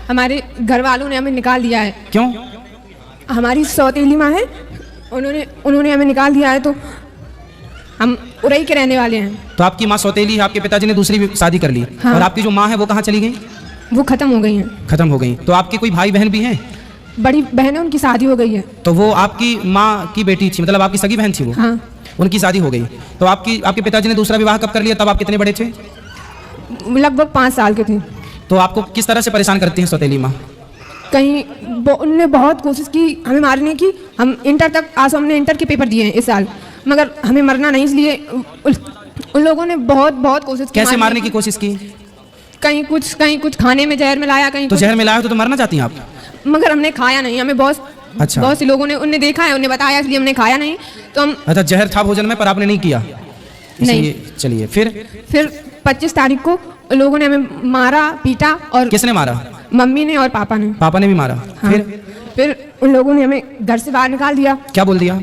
हमारे घर वालों ने हमें निकाल दिया है। क्यों? हमारी सौतेली माँ है, उन्होंने हमें निकाल दिया है, तो हम उरई के रहने वाले हैं। तो आपकी माँ सौतेली है, आपके पिताजी ने दूसरी भी शादी कर ली। हाँ। और आपकी जो माँ है वो कहाँ चली गई? वो खत्म हो गई हैं। खत्म हो गई। तो आपके कोई भाई बहन भी हैं? बड़ी बहन है, उनकी शादी हो गई है। तो वो आपकी माँ की बेटी थी, मतलब आपकी सगी बहन थी वो? हाँ। उनकी शादी हो गई। तो आपके पिताजी ने दूसरा विवाह कब कर लिया? तब आप कितने बड़े थे? लगभग 5 साल के थे। तो आपको किस तरह से परेशान करती हैं सौतेली माँ? कहीं उनने बहुत कोशिश की हमें मारने की। हम इंटर तक हमने इंटर के पेपर दिए हैं इस साल, मगर हमें मरना नहीं, इसलिए उन लोगों ने बहुत कोशिश की। कैसे मारने की कोशिश की? कहीं कुछ खाने में जहर मिलाया, कहीं तो जहर मिलाया तो मरना चाहती हैं आप? मगर हमने खाया नहीं। हमें बहुत से लोगों ने उनने देखा है, उन्हें बताया, इसलिए हमने खाया नहीं। तो हम अच्छा, जहर था भोजन में पर आपने नहीं किया? नहीं। चलिए फिर 25 तारीख को लोगों ने हमें मारा, पीटा। और किसने मारा? मम्मी ने और पापा ने। पापा ने भी मारा? हाँ। फिर उन लोगों ने हमें घर से बाहर निकाल दिया। क्या बोल दिया?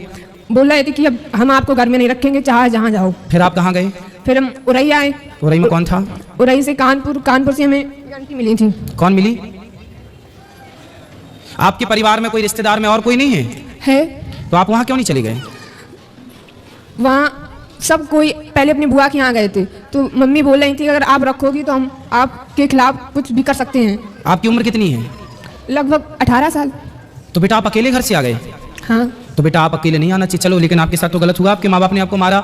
बोल रहे थे कि अब हम आपको घर में नहीं रखेंगे, चाहे जहाँ जाओ। फिर आप कहाँ गए? फिर हम उरई आए। उरई में कौन था? उरई से कानपुर से हमें आंटी मिली थी। कौन मिली? आपके परिवार में कोई रिश्तेदार में और कोई नहीं है? तो आप वहाँ क्यों नहीं चले गए? वहाँ सब कोई पहले अपनी बुआ के यहाँ गए थे, तो मम्मी बोल रही थी अगर आप रखोगी तो हम आपके खिलाफ कुछ भी कर सकते हैं। आपकी उम्र कितनी है? लगभग 18 साल। तो बेटा आप अकेले घर से आ गए? हाँ। तो बेटा आप अकेले नहीं आना चाहिए। चलो, लेकिन आपके साथ तो गलत हुआ। आपके माँ बाप ने आपको मारा,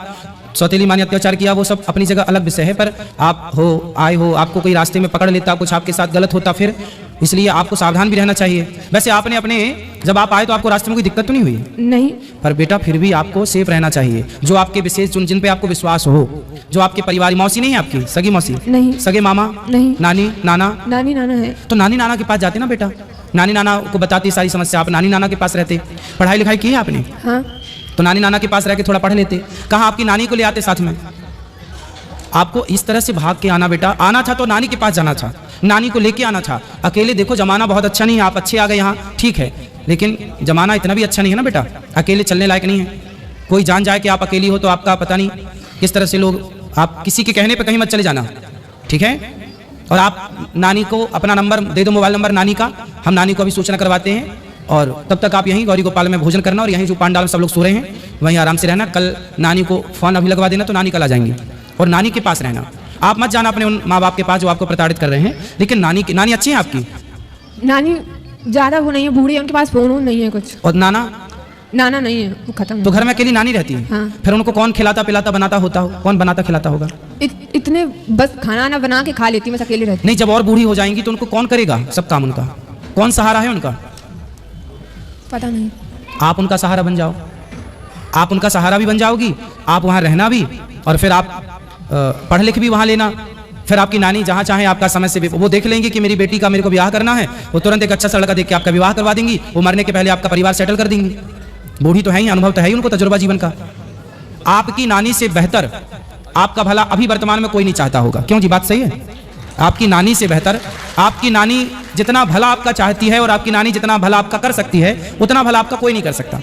सौतेली माँ ने अत्याचार किया, वो सब अपनी जगह अलग विषय है। पर आप आए हो, आपको कोई रास्ते में पकड़ लेता, कुछ आपके साथ गलत होता, फिर इसलिए आपको सावधान भी रहना चाहिए। वैसे आपने जब आप आए तो आपको रास्ते में कोई दिक्कत तो नहीं हुई? नहीं। पर बेटा फिर भी आपको सेफ रहना चाहिए। जो आपके विशेष जिन पे आपको विश्वास हो, जो आपके परिवार, मौसी नहीं है आपकी? सगी मौसी नहीं। सगे मामा नहीं। नानी नाना? नानी नाना है। तो नानी नाना के पास जाते ना बेटा, नानी नाना को बताती सारी समस्या, आप नानी नाना के पास रहते। पढ़ाई लिखाई की है आपने? हाँ। तो नानी नाना के पास रह के थोड़ा पढ़ लेते। कहाँ आपकी नानी को ले आते साथ में? आपको इस तरह से भाग के आना बेटा, आना था तो नानी के पास जाना था, नानी को लेके आना था। अकेले देखो जमाना बहुत अच्छा नहीं है, आप अच्छे आ गए यहाँ, ठीक है, लेकिन जमाना इतना भी अच्छा नहीं है ना बेटा, अकेले चलने लायक नहीं है। कोई जान जाए कि आप अकेली हो तो आपका पता नहीं किस तरह से लोग, आप किसी के कहने पर कहीं मत चले जाना, ठीक है। और आप नानी को अपना नंबर दे दो, मोबाइल नंबर नानी का, हम नानी को अभी सूचना करवाते हैं। और तब तक आप यहीं गौरी गोपाल में भोजन करना, और यहीं जो पांडाल में सब लोग सो रहे हैं वहीं आराम से रहना। कल नानी को फ़ोन अभी लगवा देना तो नानी कल आ जाएंगी, और नानी के पास रहना। आप मत जाना अपने उन माँ बाप के पास जो आपको प्रताड़ित कर रहे हैं। लेकिन नानी अच्छी है आपकी? नानी ज़्यादा वो नहीं है, बूढ़ी है, उनके पास फ़ोन नहीं है कुछ। और नाना नहीं है, वो खत्म। तो घर में अकेली नानी रहती है? हाँ। फिर उनको कौन खिलाता पिलाता बनाता होता हो? कौन बनाता खिलाता होगा? इतने बस खाना ना बना के खा लेती, मैं अकेले रहती। नहीं, जब और बूढ़ी हो जाएंगी तो उनको कौन करेगा सब काम? उनका कौन सहारा है उनका? पता नहीं। आप उनका सहारा बन जाओ, आप उनका सहारा भी बन जाओगी, आप वहाँ रहना भी, और फिर आप पढ़ लिख भी वहाँ लेना। फिर आपकी नानी जहाँ चाहे आपका समय से वो देख लेंगे कि मेरी बेटी का मेरे को ब्याह करना है, वो तुरंत एक अच्छा सा लड़का देख के आपका विवाह करवा देंगी। वो मरने के पहले आपका परिवार सेटल कर देंगी। बूढ़ी तो है ही, अनुभव तो है ही उनको, तजुर्बा जीवन का। आपकी नानी से बेहतर आपका भला अभी वर्तमान में कोई नहीं चाहता होगा। क्यों जी, बात सही है? आपकी नानी से बेहतर, आपकी नानी जितना भला आपका चाहती है और आपकी नानी जितना भला आपका कर सकती है, उतना भला आपका कोई नहीं कर सकता।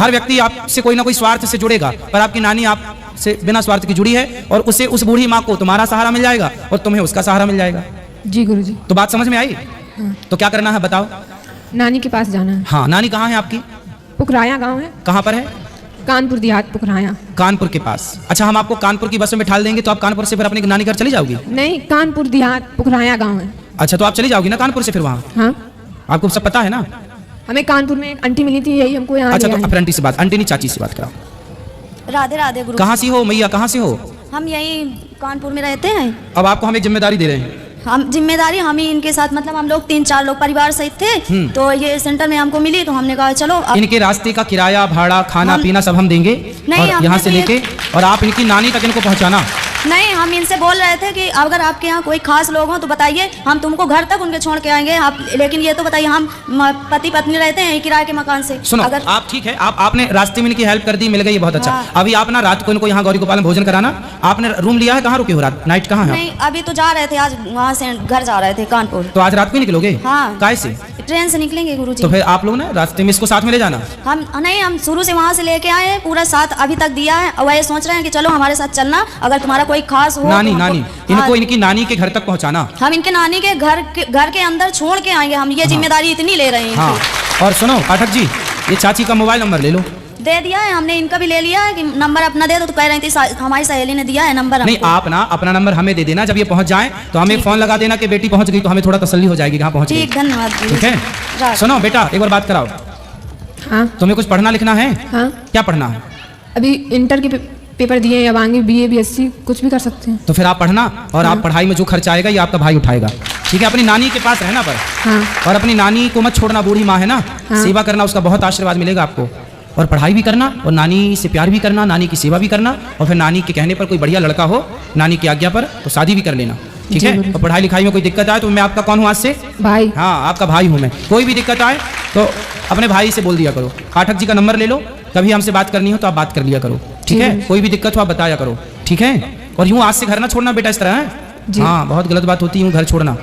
हर व्यक्ति आपसे कोई ना कोई स्वार्थ से जुड़ेगा, पर आपकी नानी आपसे बिना स्वार्थ की जुड़ी है, और उसे, उस बूढ़ी माँ को तुम्हारा सहारा मिल जाएगा और तुम्हें उसका सहारा मिल जाएगा। जी गुरुजी। तो बात समझ में आई? हाँ। तो क्या करना है बताओ? नानी के पास जाना है। हाँ, नानी कहाँ है आपकी? पुखराया गांव है। कहाँ पर है? कानपुर देहात, पुखराया। कानपुर के पास। अच्छा, हम आपको कानपुर की बस में बिठा देंगे तो आप कानपुर से फिर अपने नानी घर चली जाओगी? नहीं, कानपुर देहात, पुखराया गांव है। अच्छा, तो आप चली जाओगी ना कानपुर से फिर वहाँ? हाँ। आपको सब पता है ना? हमें कानपुर में एक आंटी मिली थी, यही हमको यहाँ। अच्छा, तो अपनी आंटी से बात, आंटी नहीं चाची से बात कराओ। राधे राधे गुरु। कहाँ से हो मैया, कहाँ से हो? हम यही कानपुर में रहते हैं। अब आपको हम एक जिम्मेदारी दे रहे हैं। हम जिम्मेदारी हम ही इनके साथ, मतलब हम लोग 3-4 लोग परिवार सहित थे, तो ये सेंटर में हमको मिली तो हमने कहा चलो इनके रास्ते का किराया, भाड़ा, खाना पीना सब हम देंगे, नहीं, और यहाँ से लेके और आप इनकी नानी तक इनको पहुँचाना। नहीं, हम इनसे बोल रहे थे कि अगर आपके यहाँ कोई खास लोग हों तो बताइए, हम तुमको घर तक उनके छोड़ के आएंगे। आप लेकिन ये तो बताइए, हम पति पत्नी रहते हैं किराए के मकान से। सुनो, अगर आप ठीक है, आपने रास्ते में इनकी हेल्प कर दी, मिल गई, ये बहुत अच्छा। अभी आप ना रात को इनको यहाँ गौरी गोपाल में भोजन कराना। आपने रूम लिया है? कहाँ रुके हो रात, नाइट कहाँ है? नहीं, अभी तो जा रहे थे, आज वहाँ से घर जा रहे थे कानपुर। तो आज रात को ही निकलोगे? हाँ। कैसे? ट्रेन से निकलेंगे गुरुजी। तो फिर आप लोग ना रास्ते में इसको साथ में ले जाना। हम शुरू से वहाँ से लेके आए हैं, पूरा साथ अभी तक दिया है, और वही सोच रहे हैं कि चलो हमारे साथ चलना, अगर तुम्हारा कोई खास हो। नानी तो नानी इनको इनकी नानी के घर तक पहुंचाना। हम इनके नानी के घर के अंदर छोड़ के आएंगे, हम ये जिम्मेदारी इतनी ले रहे हैं। हाँ, और सुनो पाठक जी, ये चाची का मोबाइल नंबर ले लो। दे दिया है हमने, इनका भी ले लिया है कि नंबर अपना दे दो, तो कह रही थी हमारी सहेली ने दिया है नंबर। नहीं, आप ना अपना नंबर हमें दे देना, जब ये पहुंच जाए तो हमें फोन लगा देना कि बेटी पहुंच गई, तो हमें थोड़ा तसल्ली हो जाएगी कहाँ पहुंच गई। ठीक, धन्यवाद। ठीक है, सुनो बेटा एक बार बात कराओ। हाँ तुम्हें कुछ पढ़ना लिखना है? हाँ, क्या पढ़ना है? अभी इंटर के पेपर दिए हैं, अब आगे BA BSc कुछ भी कर सकते हैं। तो फिर आप पढ़ना, और आप पढ़ाई में जो खर्चा आएगा ये आपका भाई उठाएगा। ठीक है, अपनी नानी के पास रहना पर। हाँ और अपनी नानी को मत छोड़ना, बूढ़ी माँ है ना, सेवा करना, उसका बहुत आशीर्वाद मिलेगा आपको। और पढ़ाई भी करना, और नानी से प्यार भी करना, नानी की सेवा भी करना, और फिर नानी के कहने पर कोई बढ़िया लड़का हो नानी की आज्ञा पर तो शादी भी कर लेना। ठीक है, और पढ़ाई लिखाई में कोई दिक्कत आए तो मैं आपका कौन हूँ आज से? भाई। हाँ, आपका भाई हूँ मैं। कोई भी दिक्कत आए तो अपने भाई से बोल दिया करो। पाठक जी का नंबर ले लो, कभी हमसे बात करनी हो तो आप बात कर लिया करो। ठीक है, कोई भी दिक्कत हो आप बताया करो। ठीक है, और यूँ आज से घर ना छोड़ना बेटा इस तरह है। हाँ, बहुत गलत बात होती है यूँ घर छोड़ना।